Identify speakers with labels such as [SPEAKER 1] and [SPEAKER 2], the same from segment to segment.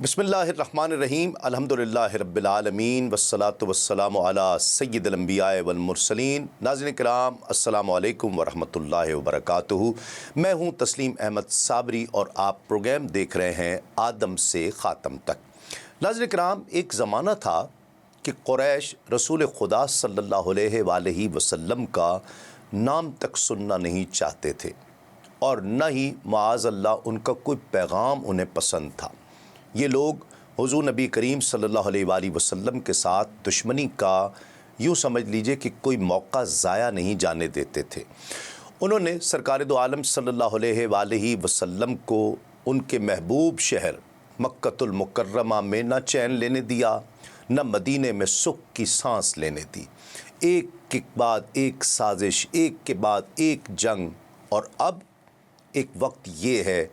[SPEAKER 1] بسم اللہ الرحمن الرحیم الحمدللہ رب العالمین والصلاة والسلام علی سید الانبیاء والمرسلین۔ ناظرین کرام السلام علیکم ورحمۃ اللہ وبرکاتہ۔ میں ہوں تسلیم احمد صابری اور آپ پروگرام دیکھ رہے ہیں آدم سے خاتم تک۔ ناظرین کرام، ایک زمانہ تھا کہ قریش رسول خدا صلی اللہ علیہ وآلہ وسلم کا نام تک سننا نہیں چاہتے تھے، اور نہ ہی معاذ اللہ ان کا کوئی پیغام انہیں پسند تھا۔ یہ لوگ حضور نبی کریم صلی اللہ علیہ وآلہ وسلم کے ساتھ دشمنی کا یوں سمجھ لیجئے کہ کوئی موقع ضائع نہیں جانے دیتے تھے۔ انہوں نے سرکار دو عالم صلی اللہ علیہ وآلہ وسلم کو ان کے محبوب شہر مکۃ المکرمہ میں نہ چین لینے دیا، نہ مدینے میں سکھ کی سانس لینے دی۔ ایک کے بعد ایک سازش، ایک کے بعد ایک جنگ، اور اب ایک وقت یہ ہے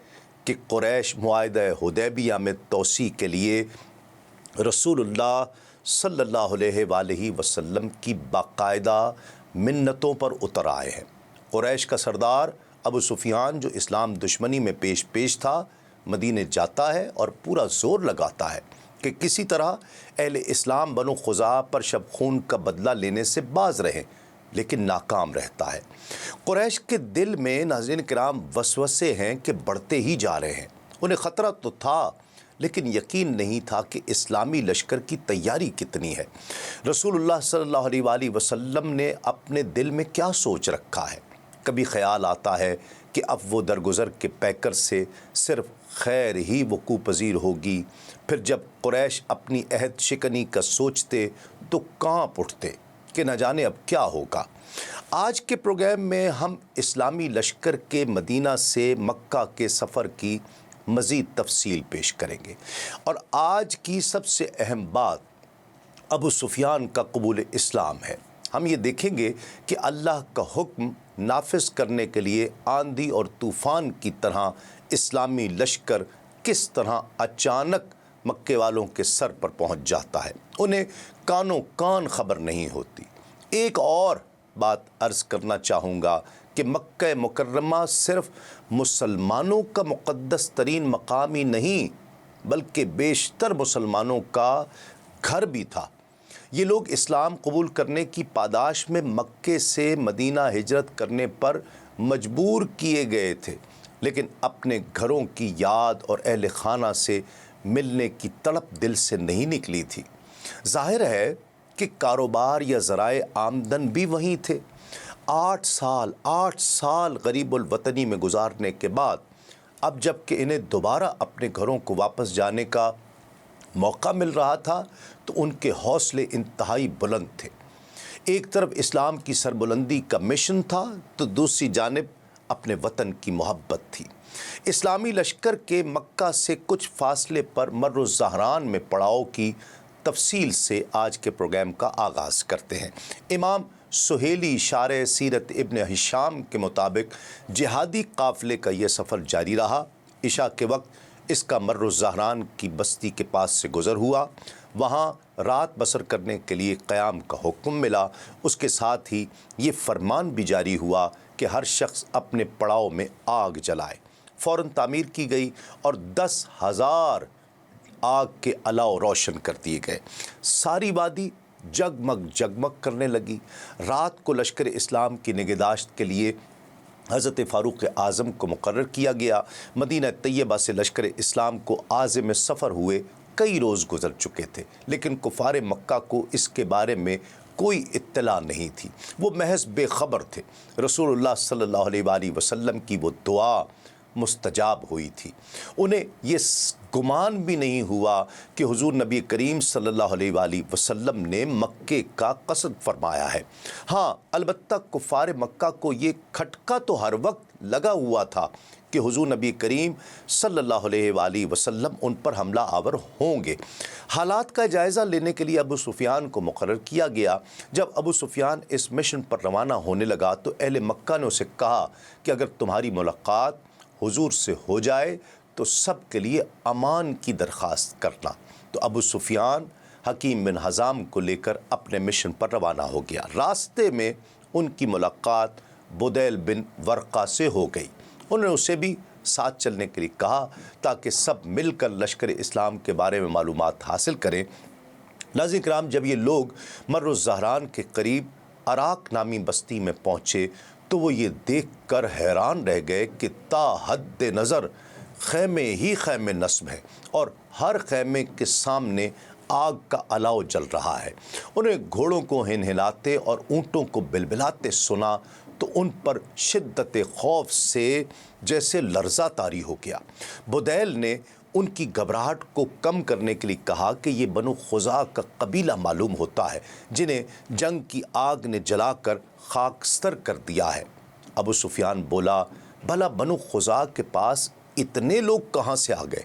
[SPEAKER 1] کہ قریش معاہدہ حدیبیہ میں توسیع کے لیے رسول اللہ صلی اللہ علیہ وآلہ وسلم کی باقاعدہ منتوں پر اتر آئے ہیں۔ قریش کا سردار ابو سفیان، جو اسلام دشمنی میں پیش تھا، مدینے جاتا ہے اور پورا زور لگاتا ہے کہ کسی طرح اہل اسلام بنو خزاعہ پر شب خون کا بدلہ لینے سے باز رہیں، لیکن ناکام رہتا ہے۔ قریش کے دل میں ناظرین کرام وسوسے ہیں کہ بڑھتے ہی جا رہے ہیں۔ انہیں خطرہ تو تھا، لیکن یقین نہیں تھا کہ اسلامی لشکر کی تیاری کتنی ہے۔ رسول اللہ صلی اللہ علیہ وآلہ وسلم نے اپنے دل میں کیا سوچ رکھا ہے؟ کبھی خیال آتا ہے کہ اب وہ درگزر کے پیکر سے صرف خیر ہی وقوع پذیر ہوگی، پھر جب قریش اپنی عہد شکنی کا سوچتے تو کانپ اٹھتے کہ نہ جانے اب کیا ہوگا۔ آج کے پروگرام میں ہم اسلامی لشکر کے مدینہ سے مکہ کے سفر کی مزید تفصیل پیش کریں گے، اور آج کی سب سے اہم بات ابو سفیان کا قبول اسلام ہے۔ ہم یہ دیکھیں گے کہ اللہ کا حکم نافذ کرنے کے لیے آندھی اور طوفان کی طرح اسلامی لشکر کس طرح اچانک مکے والوں کے سر پر پہنچ جاتا ہے، انہیں کانوں کان خبر نہیں ہوتی۔ ایک اور بات عرض کرنا چاہوں گا کہ مکہ مکرمہ صرف مسلمانوں کا مقدس ترین مقام ہی نہیں، بلکہ بیشتر مسلمانوں کا گھر بھی تھا۔ یہ لوگ اسلام قبول کرنے کی پاداش میں مکے سے مدینہ ہجرت کرنے پر مجبور کیے گئے تھے، لیکن اپنے گھروں کی یاد اور اہل خانہ سے ملنے کی تڑپ دل سے نہیں نکلی تھی۔ ظاہر ہے کہ کاروبار یا ذرائع آمدن بھی وہیں تھے۔ 8 سال غریب الوطنی میں گزارنے کے بعد اب جب کہ انہیں دوبارہ اپنے گھروں کو واپس جانے کا موقع مل رہا تھا تو ان کے حوصلے انتہائی بلند تھے۔ ایک طرف اسلام کی سربلندی کا مشن تھا تو دوسری جانب اپنے وطن کی محبت تھی۔ اسلامی لشکر کے مکہ سے کچھ فاصلے پر مر الزہران میں پڑاؤ کی تفصیل سے آج کے پروگرام کا آغاز کرتے ہیں۔ امام سہیلی شارح سیرت ابن ہشام کے مطابق جہادی قافلے کا یہ سفر جاری رہا۔ عشاء کے وقت اس کا مر الزہران کی بستی کے پاس سے گزر ہوا، وہاں رات بسر کرنے کے لیے قیام کا حکم ملا۔ اس کے ساتھ ہی یہ فرمان بھی جاری ہوا کہ ہر شخص اپنے پڑاؤ میں آگ جلائے۔ فوراً تعمیر کی گئی اور 10,000 آگ کے الاؤ روشن کر دیے گئے۔ ساری وادی جگمگ کرنے لگی۔ رات کو لشکر اسلام کی نگہداشت کے لیے حضرت فاروق اعظم کو مقرر کیا گیا۔ مدینہ طیبہ سے لشکر اسلام کو عازم سفر ہوئے کئی روز گزر چکے تھے، لیکن کفار مکہ کو اس کے بارے میں کوئی اطلاع نہیں تھی۔ وہ محض بے خبر تھے۔ رسول اللہ صلی اللہ علیہ وآلہ وسلم کی وہ دعا مستجاب ہوئی تھی۔ انہیں یہ گمان بھی نہیں ہوا کہ حضور نبی کریم صلی اللہ علیہ وآلہ وسلم نے مکے کا قصد فرمایا ہے۔ ہاں، البتہ کفار مکہ کو یہ کھٹکا تو ہر وقت لگا ہوا تھا کہ حضور نبی کریم صلی اللہ علیہ وآلہ وسلم ان پر حملہ آور ہوں گے۔ حالات کا جائزہ لینے کے لیے ابو سفیان کو مقرر کیا گیا۔ جب ابو سفیان اس مشن پر روانہ ہونے لگا تو اہل مکہ نے اسے کہا کہ اگر تمہاری ملاقات حضور سے ہو جائے تو سب کے لیے امان کی درخواست کرنا۔ تو ابو سفیان حکیم بن حزام کو لے کر اپنے مشن پر روانہ ہو گیا۔ راستے میں ان کی ملاقات بدیل بن ورقہ سے ہو گئی۔ انہوں نے اسے بھی ساتھ چلنے کے لیے کہا تاکہ سب مل کر لشکر اسلام کے بارے میں معلومات حاصل کریں۔ ناظرین کرام، جب یہ لوگ مر الزہران کے قریب عراق نامی بستی میں پہنچے تو وہ یہ دیکھ کر حیران رہ گئے کہ تا حد نظر خیمے ہی خیمے نصب ہیں اور ہر خیمے کے سامنے آگ کا الاؤ جل رہا ہے۔ انہیں گھوڑوں کو ہنہلاتے اور اونٹوں کو بلبلاتے سنا تو ان پر شدت خوف سے جیسے لرزہ طاری ہو گیا۔ بدیل نے ان کی گھبراہٹ کو کم کرنے کے لیے کہا کہ یہ بنو خزاعہ کا قبیلہ معلوم ہوتا ہے جنہیں جنگ کی آگ نے جلا کر خاکستر کر دیا ہے۔ ابو سفیان بولا، بھلا بنو خزاعہ کے پاس اتنے لوگ کہاں سے آ گئے؟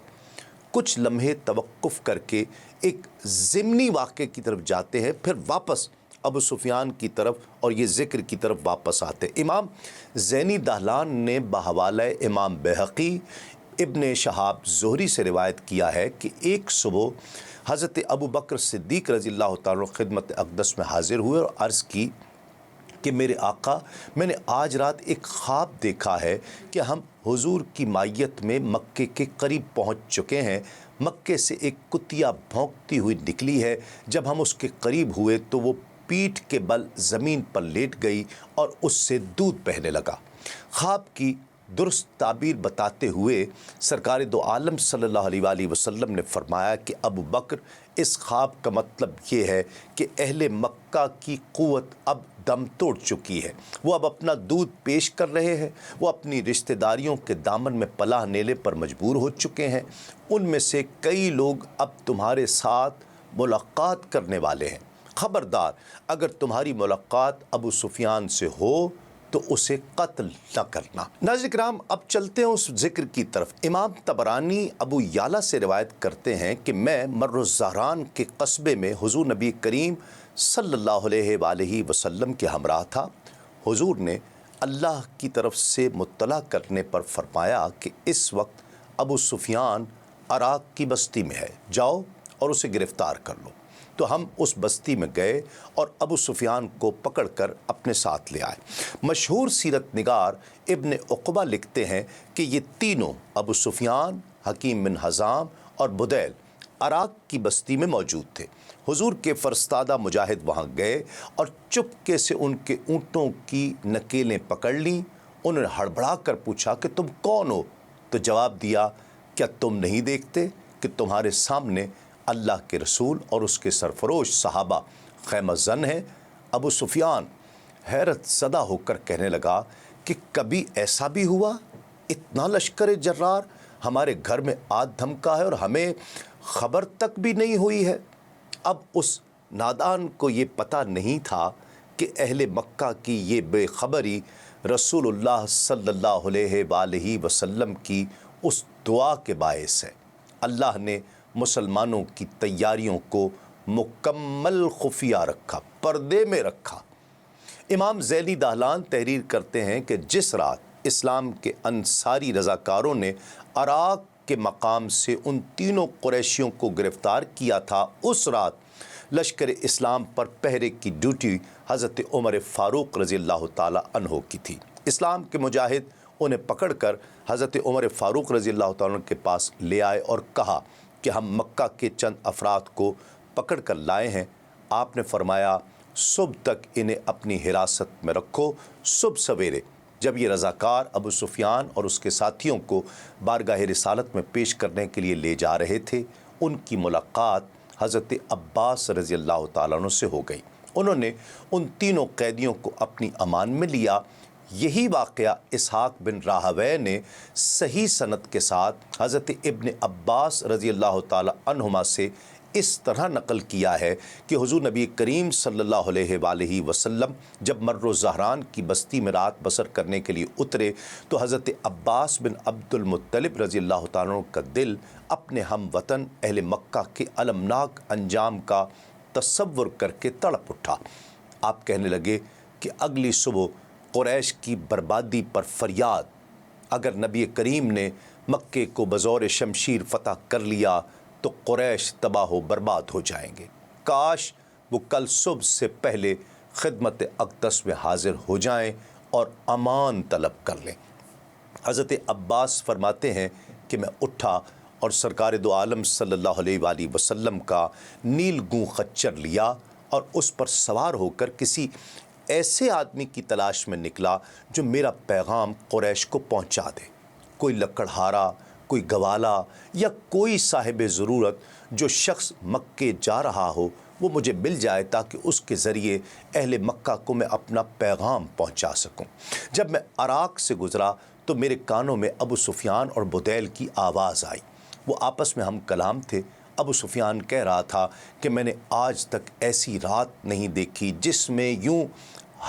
[SPEAKER 1] کچھ لمحے توقف کر کے ایک ضمنی واقعے کی طرف جاتے ہیں، پھر واپس ابو سفیان کی طرف اور یہ ذکر کی طرف واپس آتے ہیں۔ امام زینی دہلان نے بحوالہ امام بہقی ابن شہاب زہری سے روایت کیا ہے کہ ایک صبح حضرت ابو بکر صدیق رضی اللہ تعالیٰ خدمت اقدس میں حاضر ہوئے اور عرض کی کہ میرے آقا، میں نے آج رات ایک خواب دیکھا ہے کہ ہم حضور کی مائیت میں مکے کے قریب پہنچ چکے ہیں۔ مکے سے ایک کتیا بھونکتی ہوئی نکلی ہے۔ جب ہم اس کے قریب ہوئے تو وہ پیٹھ کے بل زمین پر لیٹ گئی اور اس سے دودھ بہنے لگا۔ خواب کی درست تعبیر بتاتے ہوئے سرکار دو عالم صلی اللہ علیہ وآلہ وسلم نے فرمایا کہ ابو بکر، اس خواب کا مطلب یہ ہے کہ اہل مکہ کی قوت اب دم توڑ چکی ہے، وہ اب اپنا دودھ پیش کر رہے ہیں، وہ اپنی رشتہ داریوں کے دامن میں پناہ لینے پر مجبور ہو چکے ہیں، ان میں سے کئی لوگ اب تمہارے ساتھ ملاقات کرنے والے ہیں۔ خبردار، اگر تمہاری ملاقات ابو سفیان سے ہو تو اسے قتل نہ کرنا۔ ناظرین کرام، اب چلتے ہیں اس ذکر کی طرف۔ امام طبرانی ابو یعلا سے روایت کرتے ہیں کہ میں مر الزہران کے قصبے میں حضور نبی کریم صلی اللہ علیہ وآلہ وسلم کے ہمراہ تھا۔ حضور نے اللہ کی طرف سے مطلع کرنے پر فرمایا کہ اس وقت ابو سفیان عراق کی بستی میں ہے، جاؤ اور اسے گرفتار کر لو۔ تو ہم اس بستی میں گئے اور ابو سفیان کو پکڑ کر اپنے ساتھ لے آئے۔ مشہور سیرت نگار ابن عقبہ لکھتے ہیں کہ یہ تینوں، ابو سفیان، حکیم بن حزام اور بدیل، عراق کی بستی میں موجود تھے۔ حضور کے فرستادہ مجاہد وہاں گئے اور چپکے سے ان کے اونٹوں کی نکیلیں پکڑ لیں۔ انہوں نے ہڑبڑا کر پوچھا کہ تم کون ہو؟ تو جواب دیا، کیا تم نہیں دیکھتے کہ تمہارے سامنے اللہ کے رسول اور اس کے سرفروش صحابہ خیمہ زن ہیں؟ ابو سفیان حیرت زدہ ہو کر کہنے لگا کہ کبھی ایسا بھی ہوا؟ اتنا لشکر جرار ہمارے گھر میں آ دھمکا ہے اور ہمیں خبر تک بھی نہیں ہوئی ہے۔ اب اس نادان کو یہ پتہ نہیں تھا کہ اہل مکہ کی یہ بے خبری رسول اللہ صلی اللہ علیہ وآلہ وسلم کی اس دعا کے باعث ہے۔ اللہ نے مسلمانوں کی تیاریوں کو مکمل خفیہ رکھا، پردے میں رکھا۔ امام زینی دہلان تحریر کرتے ہیں کہ جس رات اسلام کے انصاری رضاکاروں نے عراق کے مقام سے ان تینوں قریشیوں کو گرفتار کیا تھا، اس رات لشکر اسلام پر پہرے کی ڈیوٹی حضرت عمر فاروق رضی اللہ تعالیٰ عنہ کی تھی۔ اسلام کے مجاہد انہیں پکڑ کر حضرت عمر فاروق رضی اللہ تعالیٰ عنہ کے پاس لے آئے اور کہا کہ ہم مکہ کے چند افراد کو پکڑ کر لائے ہیں۔ آپ نے فرمایا، صبح تک انہیں اپنی حراست میں رکھو۔ صبح سویرے جب یہ رضاکار ابو سفیان اور اس کے ساتھیوں کو بارگاہ رسالت میں پیش کرنے کے لیے لے جا رہے تھے، ان کی ملاقات حضرت عباس رضی اللہ تعالیٰ عنہ سے ہو گئی۔ انہوں نے ان تینوں قیدیوں کو اپنی امان میں لیا۔ یہی واقعہ اسحاق بن راہویہ نے صحیح سند کے ساتھ حضرت ابن عباس رضی اللہ تعالیٰ عنہما سے اس طرح نقل کیا ہے کہ حضور نبی کریم صلی اللہ علیہ وآلہ وسلم جب مر الزہران کی بستی میں رات بسر کرنے کے لیے اترے تو حضرت عباس بن عبد المطلب رضی اللہ تعالیٰ عنہ کا دل اپنے ہم وطن اہل مکہ کے المناک انجام کا تصور کر کے تڑپ اٹھا۔ آپ کہنے لگے کہ اگلی صبح قریش کی بربادی پر فریاد، اگر نبی کریم نے مکے کو بزور شمشیر فتح کر لیا تو قریش تباہ و برباد ہو جائیں گے، کاش وہ کل صبح سے پہلے خدمت اقدس میں حاضر ہو جائیں اور امان طلب کر لیں۔ حضرت عباس فرماتے ہیں کہ میں اٹھا اور سرکار دو عالم صلی اللہ علیہ وآلہ وسلم کا نیل گوں خچر لیا اور اس پر سوار ہو کر کسی ایسے آدمی کی تلاش میں نکلا جو میرا پیغام قریش کو پہنچا دے۔ کوئی لکڑہارا، کوئی گوالا یا کوئی صاحب ضرورت جو شخص مکے جا رہا ہو وہ مجھے مل جائے تاکہ اس کے ذریعے اہل مکہ کو میں اپنا پیغام پہنچا سکوں۔ جب میں عراق سے گزرا تو میرے کانوں میں ابو سفیان اور بدیل کی آواز آئی۔ وہ آپس میں ہم کلام تھے۔ ابو سفیان کہہ رہا تھا کہ میں نے آج تک ایسی رات نہیں دیکھی جس میں یوں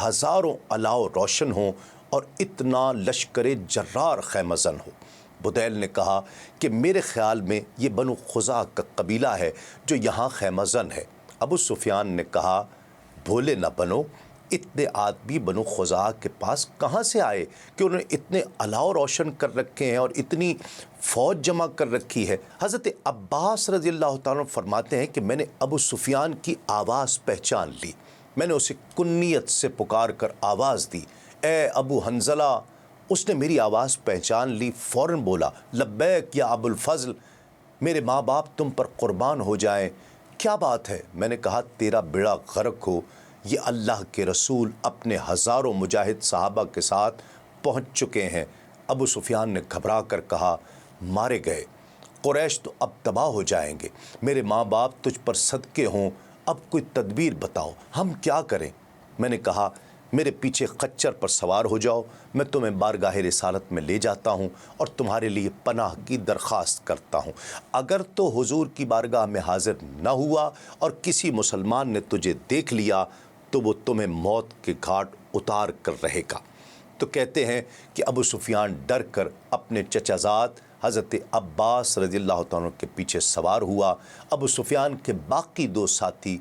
[SPEAKER 1] ہزاروں الاؤ روشن ہوں اور اتنا لشکر جرار خیمہ زن ہو۔ بدیل نے کہا کہ میرے خیال میں یہ بنو خزاع کا قبیلہ ہے جو یہاں خیمہ زن ہے۔ ابو سفیان نے کہا بھولے نہ بنو، اتنے آدمی بنو خزاع کے پاس کہاں سے آئے کہ انہوں نے اتنے الاؤ روشن کر رکھے ہیں اور اتنی فوج جمع کر رکھی ہے؟ حضرت عباس رضی اللہ تعالیٰ فرماتے ہیں کہ میں نے ابو سفیان کی آواز پہچان لی۔ میں نے اسے کنیت سے پکار کر آواز دی، اے ابو حنظلہ۔ اس نے میری آواز پہچان لی، فوراً بولا لبیک یا ابو الفضل، میرے ماں باپ تم پر قربان ہو جائیں، کیا بات ہے؟ میں نے کہا تیرا بیڑا غرق ہو، یہ اللہ کے رسول اپنے ہزاروں مجاہد صحابہ کے ساتھ پہنچ چکے ہیں۔ ابو سفیان نے گھبرا کر کہا مارے گئے، قریش تو اب تباہ ہو جائیں گے، میرے ماں باپ تجھ پر صدقے ہوں، اب کوئی تدبیر بتاؤ، ہم کیا کریں؟ میں نے کہا میرے پیچھے خچر پر سوار ہو جاؤ، میں تمہیں بارگاہ رسالت میں لے جاتا ہوں اور تمہارے لیے پناہ کی درخواست کرتا ہوں۔ اگر تو حضور کی بارگاہ میں حاضر نہ ہوا اور کسی مسلمان نے تجھے دیکھ لیا تو وہ تمہیں موت کے گھاٹ اتار کر رہے گا۔ تو کہتے ہیں کہ ابو سفیان ڈر کر اپنے چچا زاد حضرت عباس رضی اللہ تعالیٰ کے پیچھے سوار ہوا۔ ابو سفیان کے باقی دو ساتھی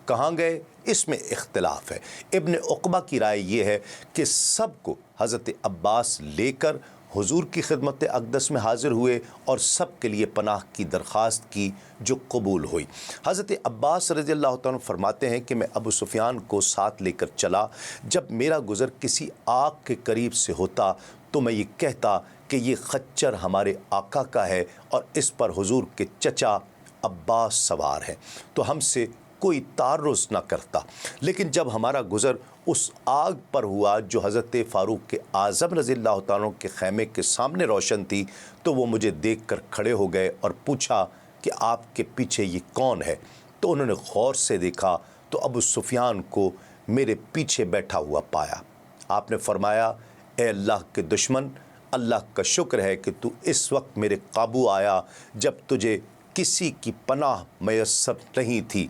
[SPEAKER 1] کہاں گئے اس میں اختلاف ہے۔ ابن عقبہ کی رائے یہ ہے کہ سب کو حضرت عباس لے کر حضور کی خدمت اقدس میں حاضر ہوئے اور سب کے لیے پناہ کی درخواست کی جو قبول ہوئی۔ حضرت عباس رضی اللہ تعالیٰ فرماتے ہیں کہ میں ابو سفیان کو ساتھ لے کر چلا۔ جب میرا گزر کسی آگ کے قریب سے ہوتا تو میں یہ کہتا کہ یہ خچر ہمارے آقا کا ہے اور اس پر حضور کے چچا عباس سوار ہیں، تو ہم سے کوئی تعرض نہ کرتا۔ لیکن جب ہمارا گزر اس آگ پر ہوا جو حضرت فاروق اعظم رضی اللہ تعالیٰ کے خیمے کے سامنے روشن تھی تو وہ مجھے دیکھ کر کھڑے ہو گئے اور پوچھا کہ آپ کے پیچھے یہ کون ہے؟ تو انہوں نے غور سے دیکھا تو ابو سفیان کو میرے پیچھے بیٹھا ہوا پایا۔ آپ نے فرمایا اے اللہ کے دشمن، اللہ کا شکر ہے کہ تو اس وقت میرے قابو آیا جب تجھے کسی کی پناہ میسر نہیں تھی۔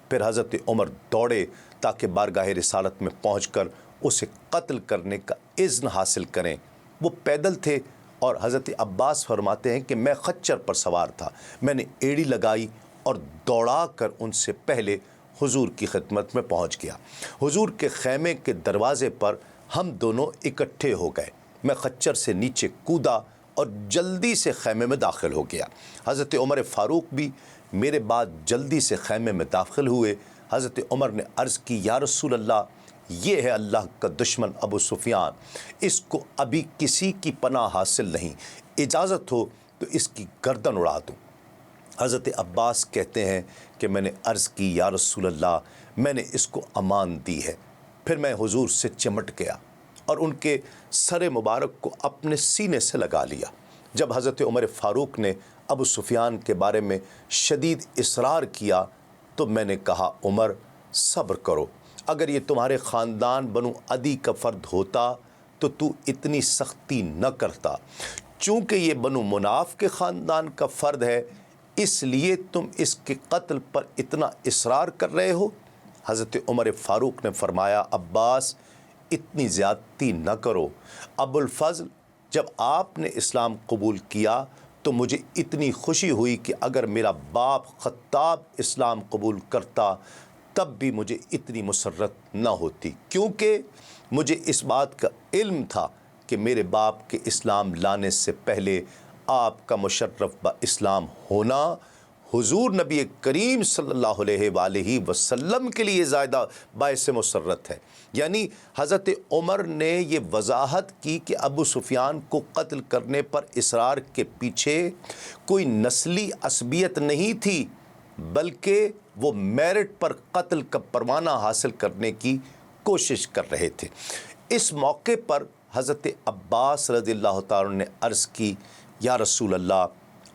[SPEAKER 1] پھر حضرت عمر دوڑے تاکہ بارگاہ رسالت میں پہنچ کر اسے قتل کرنے کا اذن حاصل کریں۔ وہ پیدل تھے اور حضرت عباس فرماتے ہیں کہ میں خچر پر سوار تھا، میں نے ایڑی لگائی اور دوڑا کر ان سے پہلے حضور کی خدمت میں پہنچ گیا۔ حضور کے خیمے کے دروازے پر ہم دونوں اکٹھے ہو گئے۔ میں خچر سے نیچے کودا اور جلدی سے خیمے میں داخل ہو گیا۔ حضرت عمر فاروق بھی میرے بعد جلدی سے خیمے میں داخل ہوئے۔ حضرت عمر نے عرض کی یا رسول اللہ، یہ ہے اللہ کا دشمن ابو سفیان، اس کو ابھی کسی کی پناہ حاصل نہیں، اجازت ہو تو اس کی گردن اڑا دوں۔ حضرت عباس کہتے ہیں کہ میں نے عرض کی یا رسول اللہ، میں نے اس کو امان دی ہے۔ پھر میں حضور سے چمٹ گیا اور ان کے سر مبارک کو اپنے سینے سے لگا لیا۔ جب حضرت عمر فاروق نے ابو سفیان کے بارے میں شدید اصرار کیا تو میں نے کہا عمر صبر کرو، اگر یہ تمہارے خاندان بنو عدی کا فرد ہوتا تو اتنی سختی نہ کرتا، چونکہ یہ بنو مناف کے خاندان کا فرد ہے اس لیے تم اس کے قتل پر اتنا اصرار کر رہے ہو۔ حضرت عمر فاروق نے فرمایا عباس اتنی زیادتی نہ کرو، ابو الفضل جب آپ نے اسلام قبول کیا تو مجھے اتنی خوشی ہوئی کہ اگر میرا باپ خطاب اسلام قبول کرتا تب بھی مجھے اتنی مسرت نہ ہوتی، کیونکہ مجھے اس بات کا علم تھا کہ میرے باپ کے اسلام لانے سے پہلے آپ کا مشرف با اسلام ہونا حضور نبی کریم صلی اللہ علیہ وآلہ وسلم کے لیے زیادہ باعث مسرت ہے۔ یعنی حضرت عمر نے یہ وضاحت کی کہ ابو سفیان کو قتل کرنے پر اصرار کے پیچھے کوئی نسلی عصبیت نہیں تھی، بلکہ وہ میرٹ پر قتل کا پروانہ حاصل کرنے کی کوشش کر رہے تھے۔ اس موقع پر حضرت عباس رضی اللہ تعالیٰ عنہ نے عرض کی، یا رسول اللہ،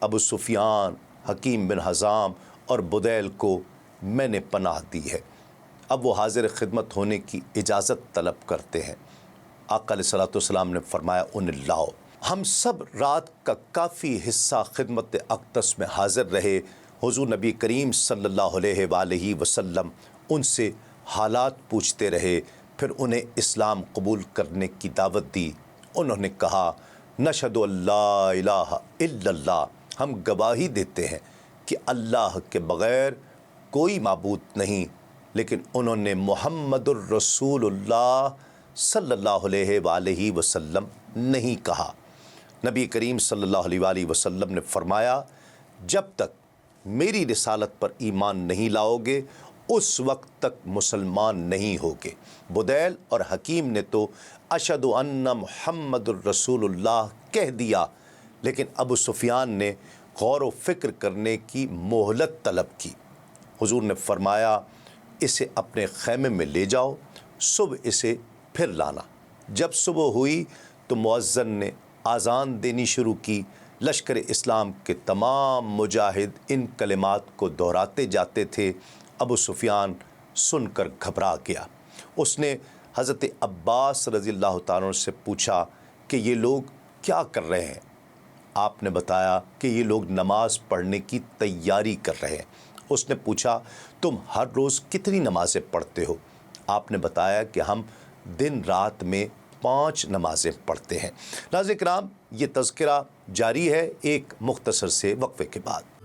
[SPEAKER 1] ابو سفیان، حکیم بن حزام اور بدیل کو میں نے پناہ دی ہے، اب وہ حاضر خدمت ہونے کی اجازت طلب کرتے ہیں۔ آقا علیہ الصلوۃ والسلام نے فرمایا انہیں لاؤ۔ ہم سب رات کا کافی حصہ خدمت اقدس میں حاضر رہے۔ حضور نبی کریم صلی اللہ علیہ وآلہ وسلم ان سے حالات پوچھتے رہے، پھر انہیں اسلام قبول کرنے کی دعوت دی۔ انہوں نے کہا، نشہد ان لا الہ الا اللہ، ہم گواہی دیتے ہیں کہ اللہ کے بغیر کوئی معبود نہیں، لیکن انہوں نے محمد الرسول اللہ صلی اللہ علیہ وآلہ وسلم نہیں کہا۔ نبی کریم صلی اللہ علیہ وآلہ وسلم نے فرمایا، جب تک میری رسالت پر ایمان نہیں لاؤ گے اس وقت تک مسلمان نہیں ہوگے۔ بدیل اور حکیم نے تو اشہد ان محمد الرسول اللہ کہہ دیا، لیکن ابو سفیان نے غور و فکر کرنے کی مہلت طلب کی۔ حضور نے فرمایا، اسے اپنے خیمے میں لے جاؤ، صبح اسے پھر لانا۔ جب صبح ہوئی تو مؤذن نے اذان دینی شروع کی۔ لشکر اسلام کے تمام مجاہد ان کلمات کو دہراتے جاتے تھے۔ ابو سفیان سن کر گھبرا گیا۔ اس نے حضرت عباس رضی اللہ تعالیٰ عنہ سے پوچھا کہ یہ لوگ کیا کر رہے ہیں؟ آپ نے بتایا کہ یہ لوگ نماز پڑھنے کی تیاری کر رہے ہیں۔ اس نے پوچھا، تم ہر روز کتنی نمازیں پڑھتے ہو؟ آپ نے بتایا کہ ہم دن رات میں 5 نمازیں پڑھتے ہیں۔ ناظرین کرام، یہ تذکرہ جاری ہے ایک مختصر سے وقفے کے بعد۔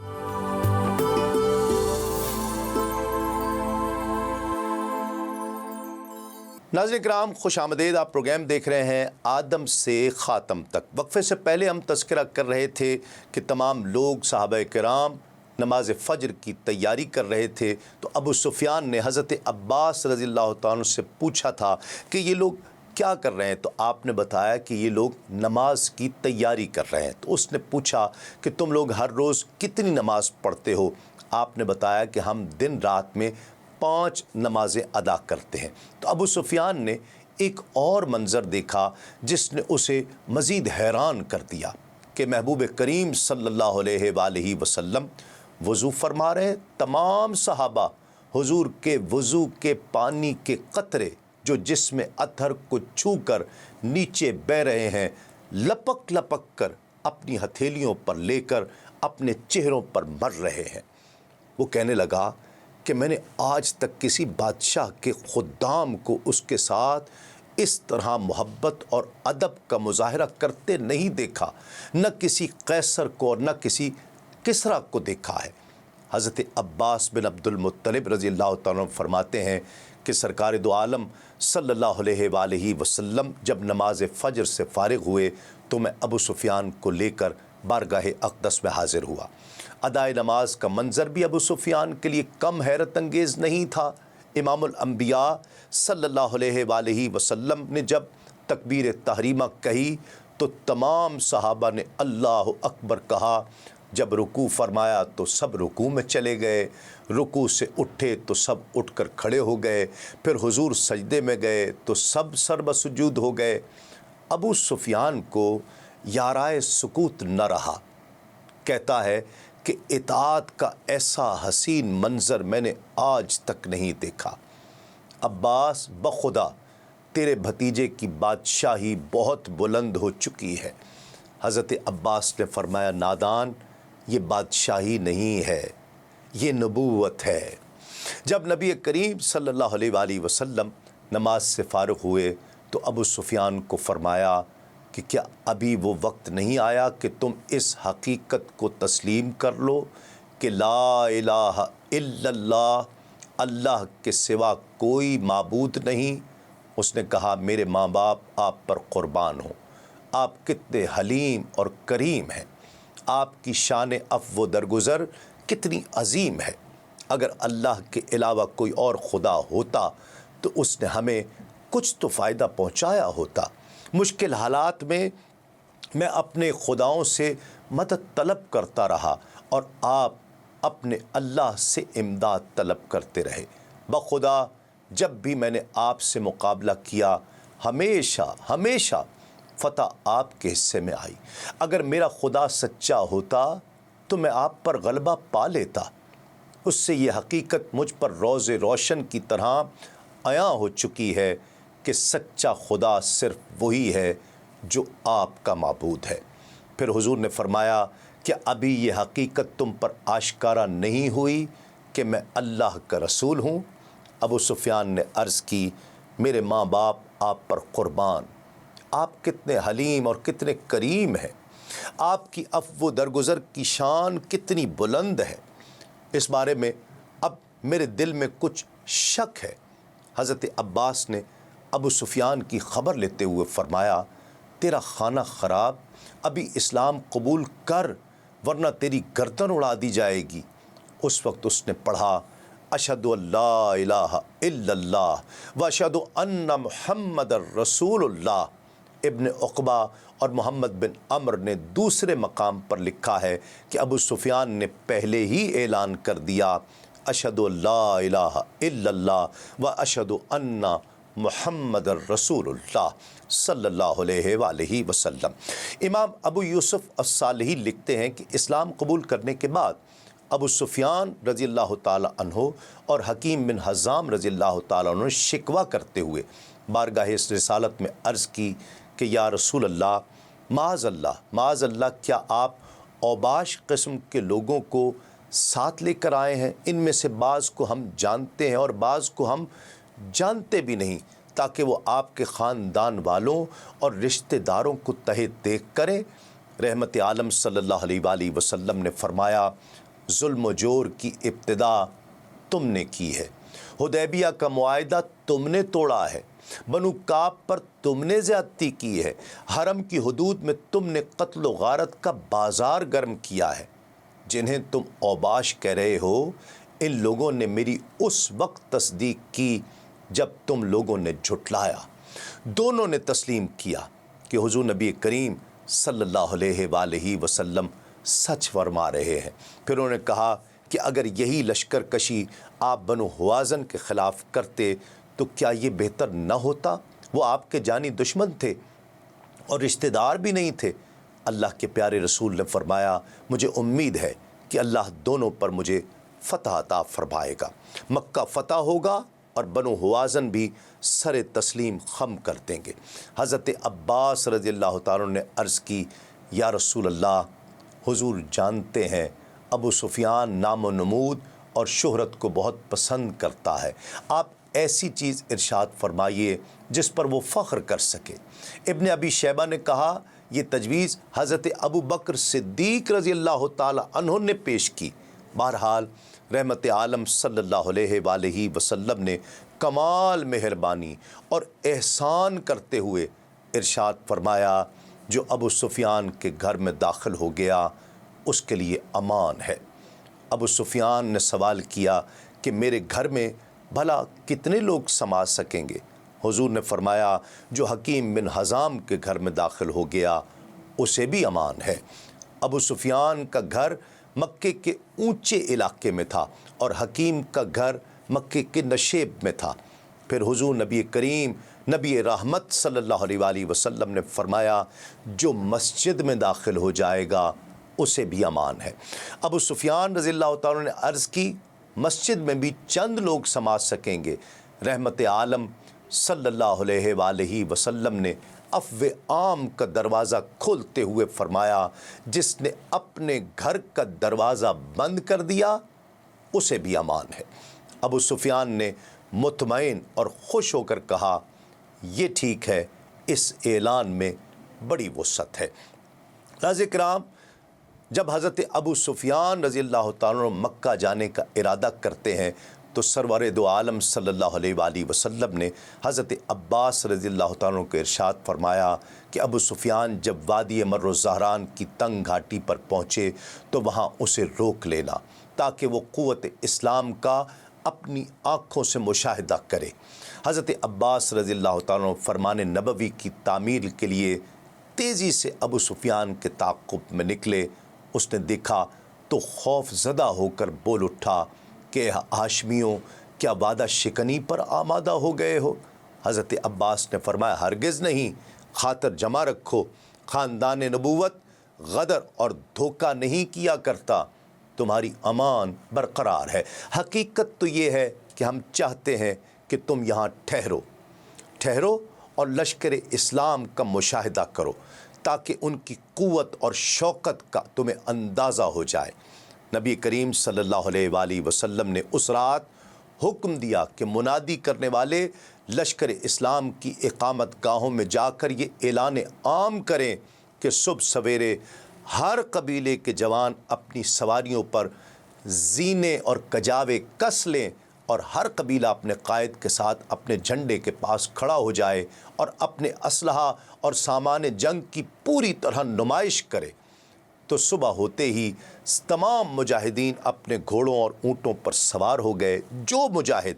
[SPEAKER 1] ناظرین کرام، خوش آمدید، آپ پروگرام دیکھ رہے ہیں آدم سے خاتم تک۔ وقفے سے پہلے ہم تذکرہ کر رہے تھے کہ تمام لوگ صحابہ کرام نماز فجر کی تیاری کر رہے تھے، تو ابو سفیان نے حضرت عباس رضی اللہ تعالیٰ عنہ سے پوچھا تھا کہ یہ لوگ کیا کر رہے ہیں؟ تو آپ نے بتایا کہ یہ لوگ نماز کی تیاری کر رہے ہیں۔ تو اس نے پوچھا کہ تم لوگ ہر روز کتنی نماز پڑھتے ہو؟ آپ نے بتایا کہ ہم دن رات میں 5 نمازیں ادا کرتے ہیں۔ تو ابو سفیان نے ایک اور منظر دیکھا جس نے اسے مزید حیران کر دیا کہ محبوب کریم صلی اللہ علیہ وآلہ وسلم وضو فرما رہے ہیں۔ تمام صحابہ حضور کے وضو کے پانی کے قطرے جو جسم اطہر کو چھو کر نیچے بہہ رہے ہیں، لپک لپک کر اپنی ہتھیلیوں پر لے کر اپنے چہروں پر مر رہے ہیں۔ وہ کہنے لگا کہ میں نے آج تک کسی بادشاہ کے خدام کو اس کے ساتھ اس طرح محبت اور ادب کا مظاہرہ کرتے نہیں دیکھا، نہ کسی قیصر کو اور نہ کسی کسریٰ کو دیکھا ہے۔ حضرت عباس بن عبد المطلب رضی اللہ تعالیٰ عنہ فرماتے ہیں کہ سرکار دو عالم صلی اللہ علیہ وآلہ وسلم جب نماز فجر سے فارغ ہوئے تو میں ابو سفیان کو لے کر بارگاہ اقدس میں حاضر ہوا۔ ادائے نماز کا منظر بھی ابو سفیان کے لیے کم حیرت انگیز نہیں تھا۔ امام الانبیاء صلی اللہ علیہ وآلہ وسلم نے جب تکبیر تحریمہ کہی تو تمام صحابہ نے اللہ اکبر کہا۔ جب رکوع فرمایا تو سب رکوع میں چلے گئے، رکوع سے اٹھے تو سب اٹھ کر کھڑے ہو گئے، پھر حضور سجدے میں گئے تو سب سربہ سجود ہو گئے۔ ابو سفیان کو یارائے سکوت نہ رہا۔ کہتا ہے کہ اطاعت کا ایسا حسین منظر میں نے آج تک نہیں دیکھا۔ عباس، بخدا تیرے بھتیجے کی بادشاہی بہت بلند ہو چکی ہے۔ حضرت عباس نے فرمایا، نادان، یہ بادشاہی نہیں ہے، یہ نبوت ہے۔ جب نبی کریم صلی اللہ علیہ وآلہ وسلم نماز سے فارغ ہوئے تو ابو سفیان کو فرمایا کہ کیا ابھی وہ وقت نہیں آیا کہ تم اس حقیقت کو تسلیم کر لو کہ لا الہ الا اللہ، اللہ کے سوا کوئی معبود نہیں؟ اس نے کہا، میرے ماں باپ آپ پر قربان ہوں، آپ کتنے حلیم اور کریم ہیں، آپ کی شان عفو و درگزر کتنی عظیم ہے۔ اگر اللہ کے علاوہ کوئی اور خدا ہوتا تو اس نے ہمیں کچھ تو فائدہ پہنچایا ہوتا۔ مشکل حالات میں میں اپنے خداؤں سے مدد طلب کرتا رہا اور آپ اپنے اللہ سے امداد طلب کرتے رہے۔ بخدا جب بھی میں نے آپ سے مقابلہ کیا ہمیشہ فتح آپ کے حصے میں آئی۔ اگر میرا خدا سچا ہوتا تو میں آپ پر غلبہ پا لیتا۔ اس سے یہ حقیقت مجھ پر روز روشن کی طرح عیاں ہو چکی ہے کہ سچا خدا صرف وہی ہے جو آپ کا معبود ہے۔ پھر حضور نے فرمایا کہ ابھی یہ حقیقت تم پر آشکارا نہیں ہوئی کہ میں اللہ کا رسول ہوں۔ ابو سفیان نے عرض کی، میرے ماں باپ آپ پر قربان، آپ کتنے حلیم اور کتنے کریم ہیں، آپ کی عفو و درگزر کی شان کتنی بلند ہے، اس بارے میں اب میرے دل میں کچھ شک ہے۔ حضرت عباس نے ابو سفیان کی خبر لیتے ہوئے فرمایا، تیرا خانہ خراب، ابھی اسلام قبول کر ورنہ تیری گردن اڑا دی جائے گی۔ اس وقت اس نے پڑھا، اشہد ان لا الہ الا اللہ و اشہد ان محمد رسول اللہ۔ ابن عقبہ اور محمد بن عمر نے دوسرے مقام پر لکھا ہے کہ ابو سفیان نے پہلے ہی اعلان کر دیا، اشہد ان لا الہ الا اللہ و اشہد ان محمد رسول اللہ صلی اللہ علیہ وآلہ وسلم۔ امام ابو یوسف الصالحی لکھتے ہیں کہ اسلام قبول کرنے کے بعد ابو سفیان رضی اللہ تعالی عنہ اور حکیم بن حزام رضی اللہ تعالی عنہ نے شکوہ کرتے ہوئے بارگاہ رسالت میں عرض کی کہ یا رسول اللہ، معاذ اللہ کیا آپ اوباش قسم کے لوگوں کو ساتھ لے کر آئے ہیں؟ ان میں سے بعض کو ہم جانتے ہیں اور بعض کو ہم جانتے بھی نہیں، تاکہ وہ آپ کے خاندان والوں اور رشتہ داروں کو تحت دیکھ کریں۔ رحمت عالم صلی اللہ علیہ وآلہ وسلم نے فرمایا، ظلم و جور کی ابتدا تم نے کی ہے، حدیبیہ کا معاہدہ تم نے توڑا ہے، بنو کعب پر تم نے زیادتی کی ہے، حرم کی حدود میں تم نے قتل و غارت کا بازار گرم کیا ہے۔ جنہیں تم اوباش کہہ رہے ہو، ان لوگوں نے میری اس وقت تصدیق کی جب تم لوگوں نے جھٹلایا۔ دونوں نے تسلیم کیا کہ حضور نبی کریم صلی اللہ علیہ وآلہ وسلم سچ فرما رہے ہیں۔ پھر انہوں نے کہا کہ اگر یہی لشکر کشی آپ بنو حوازن کے خلاف کرتے تو کیا یہ بہتر نہ ہوتا؟ وہ آپ کے جانی دشمن تھے اور رشتہ دار بھی نہیں تھے۔ اللہ کے پیارے رسول نے فرمایا، مجھے امید ہے کہ اللہ دونوں پر مجھے فتح عطا فرمائے گا۔ مکہ فتح ہوگا اور بنو حوازن بھی سر تسلیم خم کر دیں گے۔ حضرت عباس رضی اللہ تعالیٰ نے عرض کی، یا رسول اللہ، حضور جانتے ہیں ابو سفیان نام و نمود اور شہرت کو بہت پسند کرتا ہے، آپ ایسی چیز ارشاد فرمائیے جس پر وہ فخر کر سکے۔ ابن ابی شیبہ نے کہا، یہ تجویز حضرت ابو بکر صدیق رضی اللہ تعالی عنہ نے پیش کی۔ بہرحال رحمت عالم صلی اللہ علیہ وآلہ وسلم نے کمال مہربانی اور احسان کرتے ہوئے ارشاد فرمایا، جو ابو سفیان کے گھر میں داخل ہو گیا اس کے لیے امان ہے۔ ابو سفیان نے سوال کیا کہ میرے گھر میں بھلا کتنے لوگ سما سکیں گے؟ حضور نے فرمایا، جو حکیم بن حزام کے گھر میں داخل ہو گیا اسے بھی امان ہے۔ ابو سفیان کا گھر مکے کے اونچے علاقے میں تھا اور حکیم کا گھر مکے کے نشیب میں تھا۔ پھر حضور نبی کریم نبی رحمت صلی اللہ علیہ وآلہ وسلم نے فرمایا، جو مسجد میں داخل ہو جائے گا اسے بھی امان ہے۔ ابو سفیان رضی اللہ تعالیٰ نے عرض کی، مسجد میں بھی چند لوگ سما سکیں گے۔ رحمت عالم صلی اللہ علیہ وآلہ وسلم نے عفو عام کا دروازہ کھولتے ہوئے فرمایا، جس نے اپنے گھر کا دروازہ بند کر دیا اسے بھی امان ہے۔ ابو سفیان نے مطمئن اور خوش ہو کر کہا، یہ ٹھیک ہے، اس اعلان میں بڑی وسعت ہے۔ ناظرین کرام، جب حضرت ابو سفیان رضی اللہ تعالیٰ عنہ مکہ جانے کا ارادہ کرتے ہیں تو سرور دو عالم صلی اللہ علیہ وآلہ وسلم نے حضرت عباس رضی اللہ تعالیٰ عنہ کو ارشاد فرمایا کہ ابو سفیان جب وادی مر الزہران کی تنگ گھاٹی پر پہنچے تو وہاں اسے روک لینا، تاکہ وہ قوت اسلام کا اپنی آنکھوں سے مشاہدہ کرے۔ حضرت عباس رضی اللہ تعالیٰ عنہ فرمان نبوی کی تعمیر کے لیے تیزی سے ابو سفیان کے تعاقب میں نکلے۔ اس نے دیکھا تو خوف زدہ ہو کر بول اٹھا کہ ہاشمیوں، کیا وعدہ شکنی پر آمادہ ہو گئے ہو؟ حضرت عباس نے فرمایا ہرگز نہیں، خاطر جمع رکھو، خاندان نبوت غدر اور دھوکہ نہیں کیا کرتا، تمہاری امان برقرار ہے۔ حقیقت تو یہ ہے کہ ہم چاہتے ہیں کہ تم یہاں ٹھہرو اور لشکر اسلام کا مشاہدہ کرو تاکہ ان کی قوت اور شوکت کا تمہیں اندازہ ہو جائے۔ نبی کریم صلی اللہ علیہ وآلہ وسلم نے اس رات حکم دیا کہ منادی کرنے والے لشکر اسلام کی اقامت گاہوں میں جا کر یہ اعلان عام کریں کہ صبح سویرے ہر قبیلے کے جوان اپنی سواریوں پر زینے اور کجاوے کس لیں اور ہر قبیلہ اپنے قائد کے ساتھ اپنے جھنڈے کے پاس کھڑا ہو جائے اور اپنے اسلحہ اور سامان جنگ کی پوری طرح نمائش کرے۔ تو صبح ہوتے ہی تمام مجاہدین اپنے گھوڑوں اور اونٹوں پر سوار ہو گئے۔ جو مجاہد